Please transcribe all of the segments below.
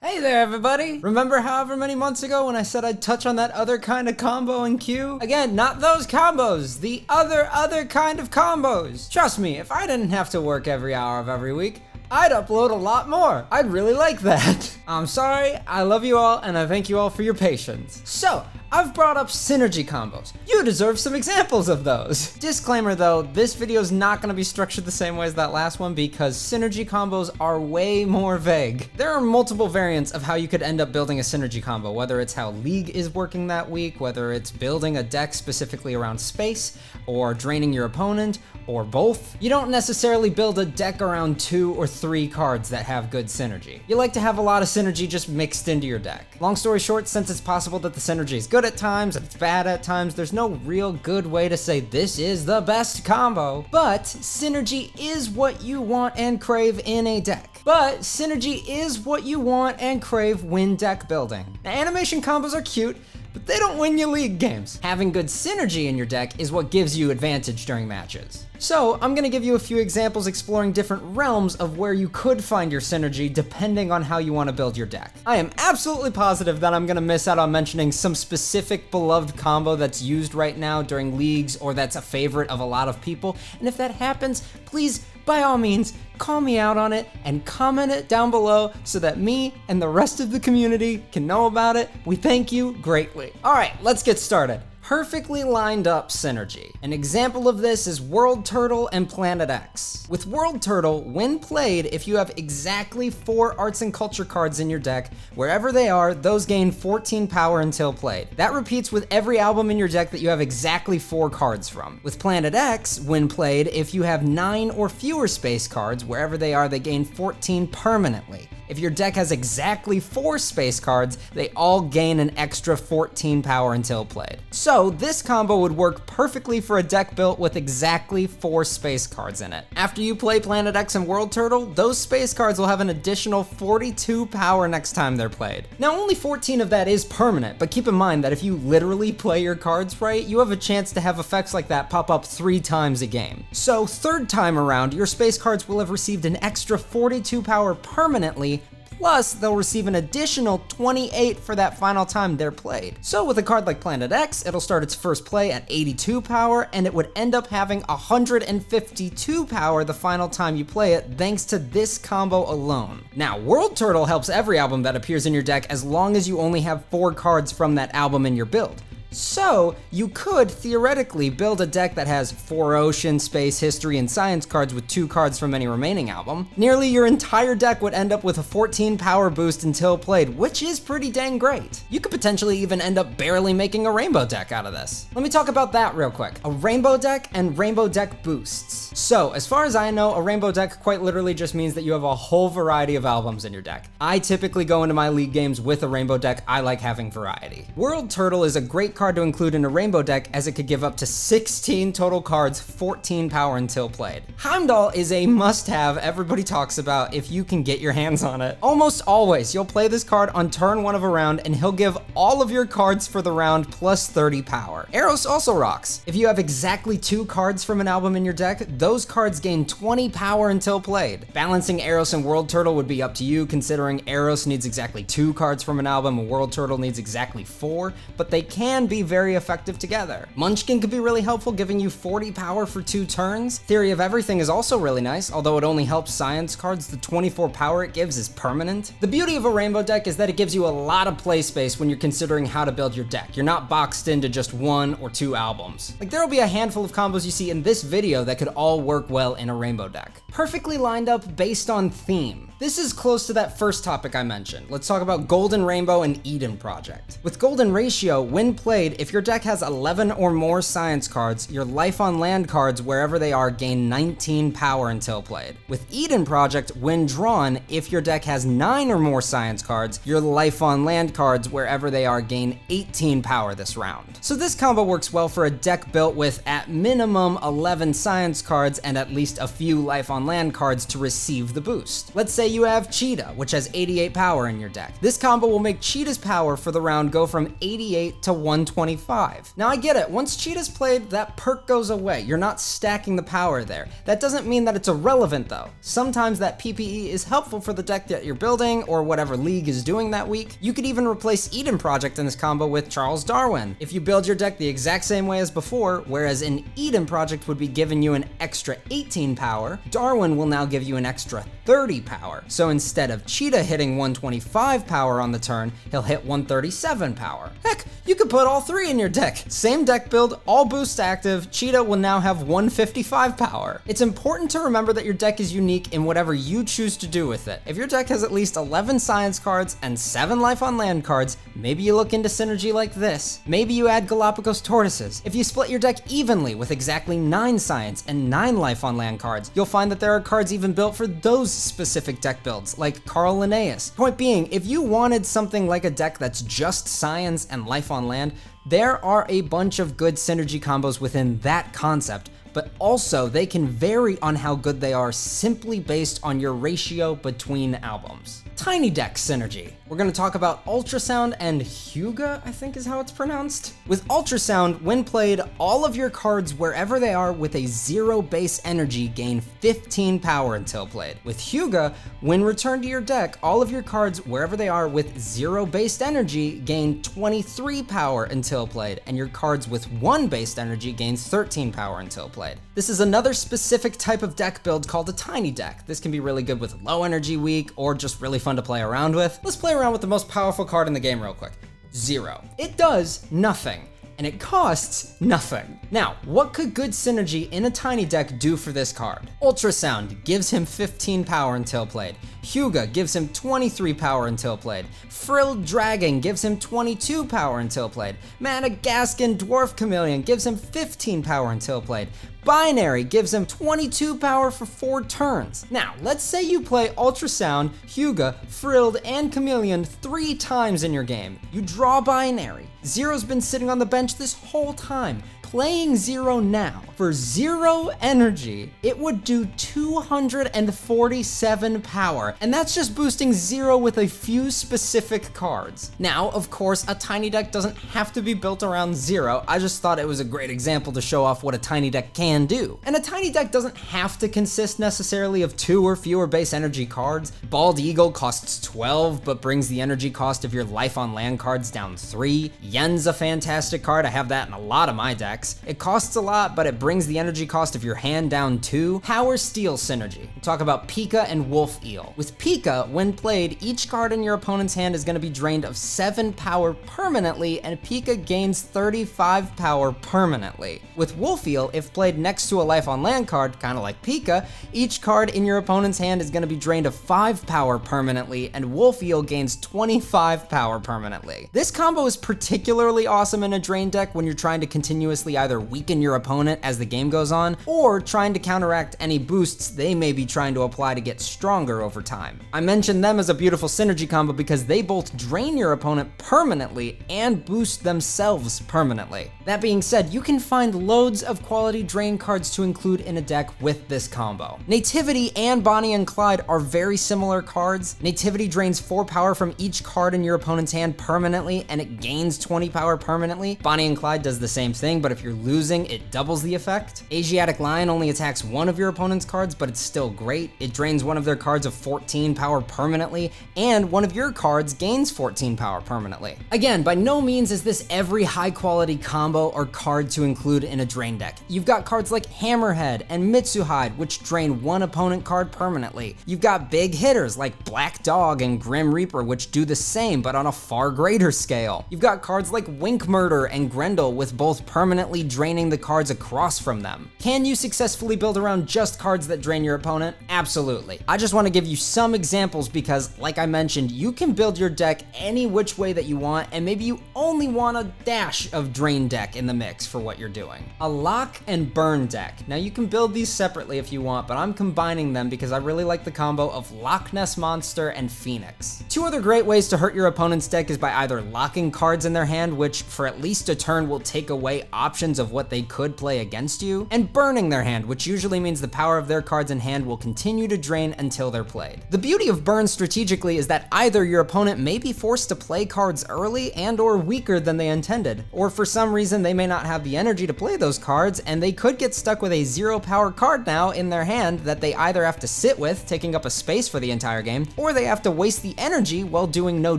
Hey there, everybody! Remember however many months ago when I said I'd touch on that other kind of combo in Q? Again, not those combos, the other kind of combos. Trust me, if I didn't have to work every hour of every week, I'd upload a lot more. I'd really like that. I'm sorry, I love you all, and I thank you all for your patience. So, I've brought up synergy combos. You deserve some examples of those. Disclaimer though, this video is not gonna be structured the same way as that last one because synergy combos are way more vague. There are multiple variants of how you could end up building a synergy combo, whether it's how League is working that week, whether it's building a deck specifically around space, or draining your opponent, or both. You don't necessarily build a deck around 2 or 3 cards that have good synergy. You like to have a lot of synergy just mixed into your deck. Long story short, since it's possible that the synergy is good at times and it's bad at times, there's no real good way to say this is the best combo. But synergy is what you want and crave in a deck. But synergy is what you want and crave when deck building. Now, animation combos are cute, but they don't win you League games. Having good synergy in your deck is what gives you advantage during matches. So I'm gonna give you a few examples exploring different realms of where you could find your synergy depending on how you want to build your deck. I am absolutely positive that I'm gonna miss out on mentioning some specific beloved combo that's used right now during leagues or that's a favorite of a lot of people. And if that happens, please, by all means, call me out on it and comment it down below so that me and the rest of the community can know about it. We thank you greatly. All right, let's get started. Perfectly lined up synergy. An example of this is World Turtle and Planet X. With World Turtle, when played, if you have exactly 4 arts and culture cards in your deck, wherever they are, those gain 14 power until played. That repeats with every album in your deck that you have exactly 4 cards from. With Planet X, when played, if you have 9 or fewer space cards, wherever they are, they gain 14 permanently. If your deck has exactly 4 space cards, they all gain an extra 14 power until played. So this combo would work perfectly for a deck built with exactly 4 space cards in it. After you play Planet X and World Turtle, those space cards will have an additional 42 power next time they're played. Now only 14 of that is permanent, but keep in mind that if you literally play your cards right, you have a chance to have effects like that pop up 3 times a game. So third time around, your space cards will have received an extra 42 power permanently, plus they'll receive an additional 28 for that final time they're played. So with a card like Planet X, it'll start its first play at 82 power, and it would end up having 152 power the final time you play it, thanks to this combo alone. Now, World Turtle helps every album that appears in your deck as long as you only have 4 cards from that album in your build. So, you could theoretically build a deck that has 4 ocean, space, history, and science cards with 2 cards from any remaining album. Nearly your entire deck would end up with a 14 power boost until played, which is pretty dang great. You could potentially even end up barely making a rainbow deck out of this. Let me talk about that real quick. A rainbow deck and rainbow deck boosts. So, as far as I know, a rainbow deck quite literally just means that you have a whole variety of albums in your deck. I typically go into my League games with a rainbow deck. I like having variety. World Turtle is a great card to include in a rainbow deck as it could give up to 16 total cards, 14 power until played. Heimdall is a must-have everybody talks about if you can get your hands on it. Almost always, you'll play this card on turn 1 of a round and he'll give all of your cards for the round plus 30 power. Eros also rocks. If you have exactly 2 cards from an album in your deck, those cards gain 20 power until played. Balancing Eros and World Turtle would be up to you, considering Eros needs exactly 2 cards from an album and World Turtle needs exactly 4, but they can be very effective together. Munchkin could be really helpful, giving you 40 power for 2 turns. Theory of Everything is also really nice, although it only helps science cards. The 24 power it gives is permanent. The beauty of a rainbow deck is that it gives you a lot of play space when you're considering how to build your deck. You're not boxed into just 1 or 2 albums. Like, there'll be a handful of combos you see in this video that could all work well in a rainbow deck. Perfectly lined up based on theme. This is close to that first topic I mentioned. Let's talk about Golden Rainbow and Eden Project. With Golden Ratio, when played, if your deck has 11 or more science cards, your life on land cards, wherever they are, gain 19 power until played. With Eden Project, when drawn, if your deck has 9 or more science cards, your life on land cards, wherever they are, gain 18 power this round. So this combo works well for a deck built with, at minimum, 11 science cards and at least a few life on land cards to receive the boost. Let's say you have Cheetah, which has 88 power in your deck. This combo will make Cheetah's power for the round go from 88 to 125. Now I get it, once Cheetah's played, that perk goes away. You're not stacking the power there. That doesn't mean that it's irrelevant though. Sometimes that PPE is helpful for the deck that you're building or whatever league is doing that week. You could even replace Eden Project in this combo with Charles Darwin. If you build your deck the exact same way as before, whereas an Eden Project would be giving you an extra 18 power, Darwin will now give you an extra 30 power. So instead of Cheetah hitting 125 power on the turn, he'll hit 137 power. Heck, you could put all three in your deck. Same deck build, all boosts active, Cheetah will now have 155 power. It's important to remember that your deck is unique in whatever you choose to do with it. If your deck has at least 11 science cards and 7 life on land cards, maybe you look into synergy like this. Maybe you add Galapagos tortoises. If you split your deck evenly with exactly 9 science and 9 life on land cards, you'll find that there are cards even built for those specific deck builds, like Carl Linnaeus. Point being, if you wanted something like a deck that's just science and life on land, there are a bunch of good synergy combos within that concept, but also they can vary on how good they are simply based on your ratio between albums. Tiny Deck Synergy. We're gonna talk about Ultrasound and Hyuga, I think is how it's pronounced. With Ultrasound, when played, all of your cards wherever they are with a 0 base energy gain 15 power until played. With Hyuga, when returned to your deck, all of your cards wherever they are with 0 based energy gain 23 power until played, and your cards with 1 based energy gains 13 power until played. This is another specific type of deck build called a Tiny Deck. This can be really good with low energy week or just really fun to play around with. Let's play around with the most powerful card in the game real quick. 0. It does nothing, and it costs nothing. Now, what could good synergy in a Tiny Deck do for this card? Ultrasound gives him 15 power until played. Hyuga gives him 23 power until played. Frilled Dragon gives him 22 power until played. Madagascan Dwarf Chameleon gives him 15 power until played. Binary gives him 22 power for 4 turns. Now, let's say you play Ultrasound, Hyuga, Frilled, and Chameleon 3 times in your game. You draw Binary. Zero's been sitting on the bench this whole time. Playing Zero now, for 0 energy, it would do 247 power, and that's just boosting Zero with a few specific cards. Now, of course, a Tiny Deck doesn't have to be built around Zero. I just thought it was a great example to show off what a Tiny Deck can do. And a Tiny Deck doesn't have to consist necessarily of 2 or fewer base energy cards. Bald Eagle costs 12, but brings the energy cost of your life on land cards down 3. Yen's a fantastic card, I have that in a lot of my decks. It costs a lot, but it brings the energy cost of your hand down 2. Power Steel Synergy. We'll talk about Pika and Wolf Eel. With Pika, when played, each card in your opponent's hand is going to be drained of 7 power permanently, and Pika gains 35 power permanently. With Wolf Eel, if played next to a life on land card, kind of like Pika, each card in your opponent's hand is going to be drained of 5 power permanently, and Wolf Eel gains 25 power permanently. This combo is particularly awesome in a drain deck when you're trying to continuously either weaken your opponent as the game goes on, or trying to counteract any boosts they may be trying to apply to get stronger over time. I mentioned them as a beautiful synergy combo because they both drain your opponent permanently and boost themselves permanently. That being said, you can find loads of quality drain cards to include in a deck with this combo. Nativity and Bonnie and Clyde are very similar cards. Nativity drains 4 power from each card in your opponent's hand permanently, and it gains 20 power permanently. Bonnie and Clyde does the same thing, but if you're losing, it doubles the effect. Asiatic Lion only attacks one of your opponent's cards, but it's still great. It drains one of their cards of 14 power permanently, and one of your cards gains 14 power permanently. Again, by no means is this every high quality combo or card to include in a drain deck. You've got cards like Hammerhead and Mitsuhide, which drain one opponent card permanently. You've got big hitters like Black Dog and Grim Reaper, which do the same, but on a far greater scale. You've got cards like Wink Murder and Grendel with both permanently draining the cards across from them. Can you successfully build around just cards that drain your opponent? Absolutely. I just want to give you some examples because, like I mentioned, you can build your deck any which way that you want, and maybe you only want a dash of drain deck in the mix for what you're doing. A Lock and Burn deck. Now you can build these separately if you want, but I'm combining them because I really like the combo of Loch Ness Monster and Phoenix. 2 other great ways to hurt your opponent's deck is by either locking cards in their hand, which for at least a turn will take away options options of what they could play against you, and burning their hand, which usually means the power of their cards in hand will continue to drain until they're played. The beauty of burn strategically is that either your opponent may be forced to play cards early and or weaker than they intended, or for some reason they may not have the energy to play those cards, and they could get stuck with a 0 power card now in their hand that they either have to sit with, taking up a space for the entire game, or they have to waste the energy while doing no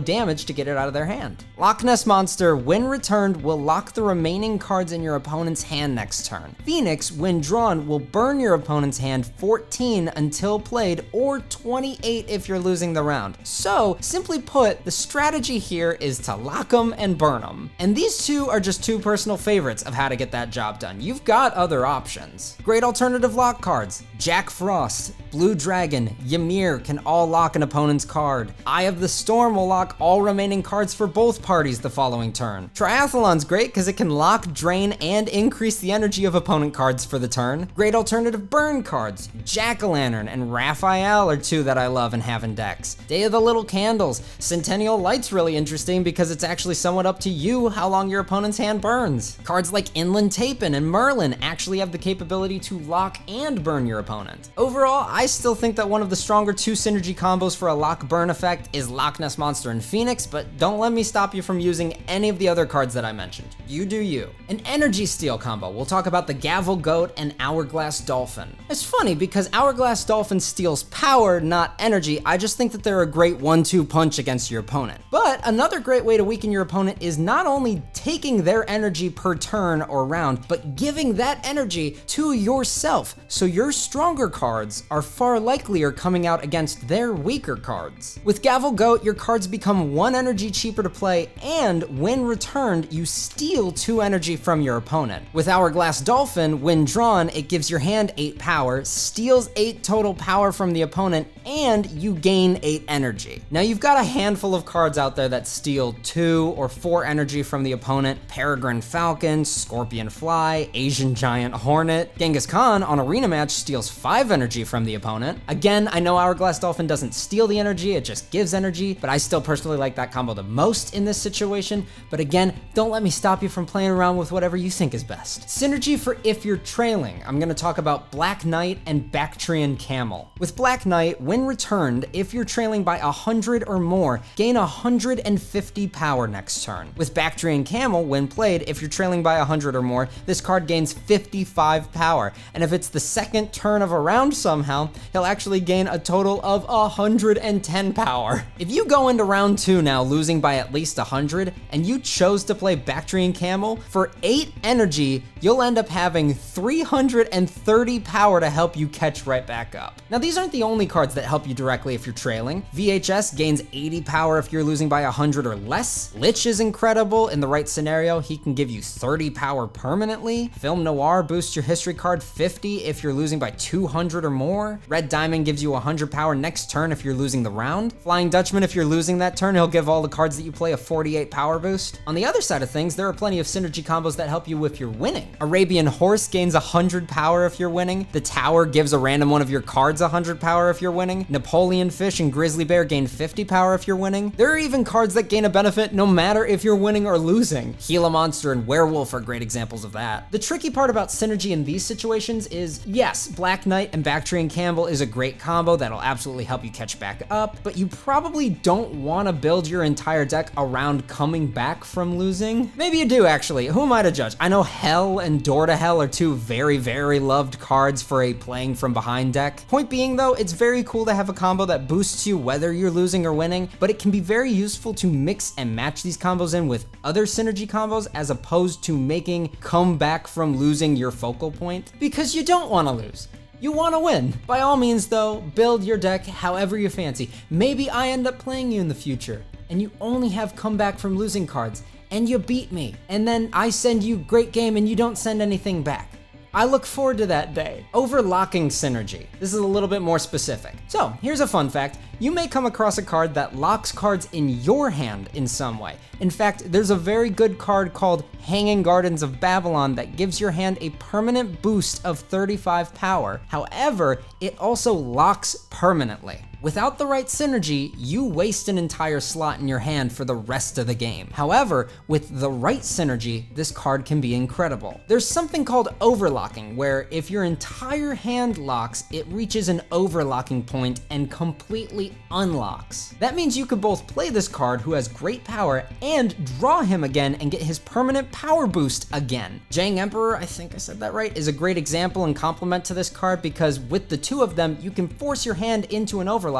damage to get it out of their hand. Loch Ness Monster, when returned, will lock the remaining cards in your opponent's hand next turn. Phoenix, when drawn, will burn your opponent's hand 14 until played, or 28 if you're losing the round. So, simply put, the strategy here is to lock them and burn them. And these two are just two personal favorites of how to get that job done. You've got other options. Great alternative lock cards. Jack Frost, Blue Dragon, Ymir can all lock an opponent's card. Eye of the Storm will lock all remaining cards for both parties the following turn. Triathlon's great because it can lock, drain, and increase the energy of opponent cards for the turn. Great alternative burn cards. Jack-o'-lantern and Raphael are two that I love and have in decks. Day of the Little Candles. Centennial Light's really interesting because it's actually somewhat up to you how long your opponent's hand burns. Cards like Inland Tapin and Merlin actually have the capability to lock and burn your opponent. Overall, I still think that one of the stronger two synergy combos for a lock burn effect is Loch Ness Monster and Phoenix, but don't let me stop you from using any of the other cards that I mentioned. You do you. An energy steal combo, we'll talk about the Gavel Goat and Hourglass Dolphin. It's funny because Hourglass Dolphin steals power, not energy. I just think that they're a great 1-2 punch against your opponent. But another great way to weaken your opponent is not only taking their energy per turn or round, but giving that energy to yourself, so your stronger cards are far likelier coming out against their weaker cards. With Gavel Goat, your cards become 1 energy cheaper to play, and when returned, you steal 2 energy from your opponent. With Hourglass Dolphin, when drawn, it gives your hand 8 power, steals 8 total power from the opponent, and you gain 8 energy. Now you've got a handful of cards out there that steal 2 or 4 energy from the opponent: Peregrine Falcon, Scorpion Fly, Asian Giant Hornet. Genghis Khan on Arena Match steals 5 energy from the opponent. Again, I know Hourglass Dolphin doesn't steal the energy, it just gives energy, but I still personally like that combo the most in this situation. But again, don't let me stop you from playing around with whatever you think is best. Synergy for if you're trailing, I'm gonna talk about Black Knight and Bactrian Camel. With Black Knight, when returned, if you're trailing by 100 or more, gain 150 power next turn. With Bactrian Camel, when played, if you're trailing by 100 or more, this card gains 55 power, and if it's the second turn of a round somehow, he'll actually gain a total of 110 power. If you go into round 2 now losing by at least 100, and you chose to play Bactrian Camel, for 8 energy, you'll end up having 330 power to help you catch right back up. Now these aren't the only cards that help you directly if you're trailing. VHS gains 80 power if you're losing by 100 or less. Lich is incredible. In the right scenario, he can give you 30 power permanently. Film Noir boosts your history card 50 if you're losing by 200 or more. Red Diamond gives you 100 power next turn if you're losing the round. Flying Dutchman, if you're losing that turn, he'll give all the cards that you play a 48 power boost. On the other side of things, there are plenty of synergy combos that help you if you're winning. Arabian Horse gains 100 power if you're winning. The Tower gives a random one of your cards 100 power if you're winning. Napoleon Fish and Grizzly Bear gain 50 power if you're winning. There are even cards that gain a benefit no matter if you're winning or losing. Gila Monster and Werewolf are great examples of that. The tricky part about synergy in these situations is, yes, Black Knight and Bactrian Campbell is a great combo that'll absolutely help you catch back up, but you probably don't want to build your entire deck around coming back from losing. Maybe you do actually, who am I to judge? I know Hell and Door to Hell are two very, very loved cards for a playing from behind deck. Point being though, it's very cool to have a combo that boosts you whether you're losing or winning, but it can be very useful to mix and match these combos in with other synergy combos as opposed to making come back from losing your focal point, because you don't want to lose. You want to win. By all means though, build your deck however you fancy. Maybe I end up playing you in the future and you only have come back from losing cards and you beat me, and then I send you great game and you don't send anything back. I look forward to that day. Overlocking synergy. This is a little bit more specific. So here's a fun fact. you may come across a card that locks cards in your hand in some way. In fact, there's a very good card called Hanging Gardens of Babylon that gives your hand a permanent boost of 35 power. However, it also locks permanently. Without the right synergy, you waste an entire slot in your hand for the rest of the game. However, with the right synergy, this card can be incredible. There's something called overlocking, where if your entire hand locks, it reaches an overlocking point and completely unlocks. That means you could both play this card, who has great power, and draw him again and get his permanent power boost again. Jang Emperor, I think I said that right, is a great example and complement to this card because with the two of them, you can force your hand into an overlock,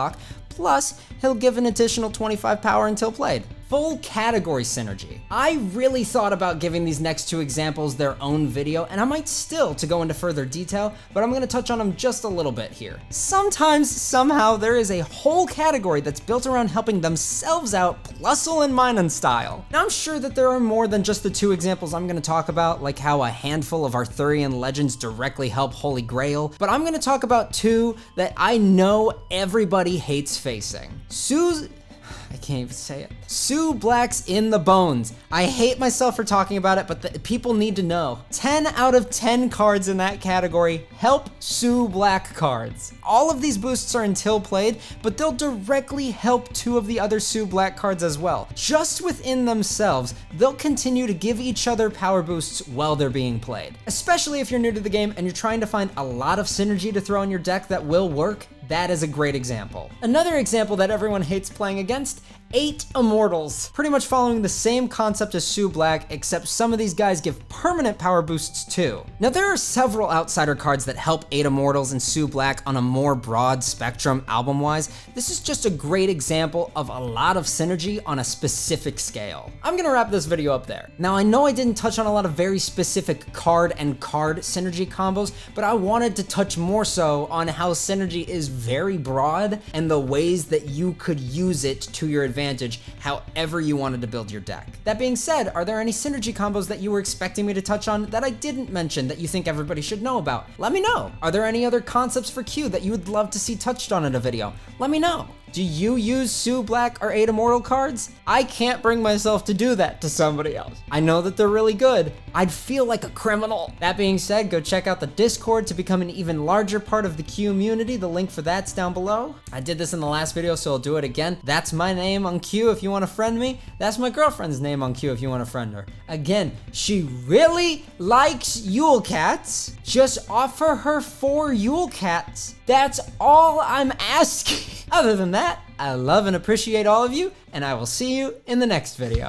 plus he'll give an additional 25 power until played. Full category synergy. I really thought about giving these next two examples their own video, and I might still to go into further detail, but I'm gonna touch on them just a little bit here. Sometimes, somehow, there is a whole category that's built around helping themselves out, plusle and minun style. Now I'm sure that there are more than just the two examples I'm gonna talk about, like how a handful of Arthurian legends directly help Holy Grail, but I'm gonna talk about two that I know everybody hates facing. I can't even say it. Sue Black's in the bones. I hate myself for talking about it, but the people need to know. 10 out of 10 cards in that category help Sue Black cards. All of these boosts are until played, but they'll directly help two of the other Sue Black cards as well. Just within themselves, they'll continue to give each other power boosts while they're being played. Especially if you're new to the game and you're trying to find a lot of synergy to throw in your deck that will work, that is a great example. Another example that everyone hates playing against, 8 Immortals. Pretty much following the same concept as Sue Black, except some of these guys give permanent power boosts too. Now there are several outsider cards that help 8 Immortals and Sue Black on a more broad spectrum album-wise. This is just a great example of a lot of synergy on a specific scale. I'm gonna wrap this video up there. Now I know I didn't touch on a lot of very specific card and card synergy combos, but I wanted to touch more so on how synergy is very broad and the ways that you could use it to your advantage however you wanted to build your deck. That being said, are there any synergy combos that you were expecting me to touch on that I didn't mention that you think everybody should know about? Let me know. Are there any other concepts for Q that you would love to see touched on in a video? Let me know. Do you use Sue Black or 8 Immortal cards? I can't bring myself to do that to somebody else. I know that they're really good. I'd feel like a criminal. That being said, go check out the Discord to become an even larger part of the Q community. The link for that's down below. I did this in the last video, so I'll do it again. That's my name on Q if you want to friend me. That's my girlfriend's name on Q if you want to friend her. Again, she really likes Yule Cats. Just offer her 4 Yule Cats. That's all I'm asking. Other than that, I love and appreciate all of you, and I will see you in the next video.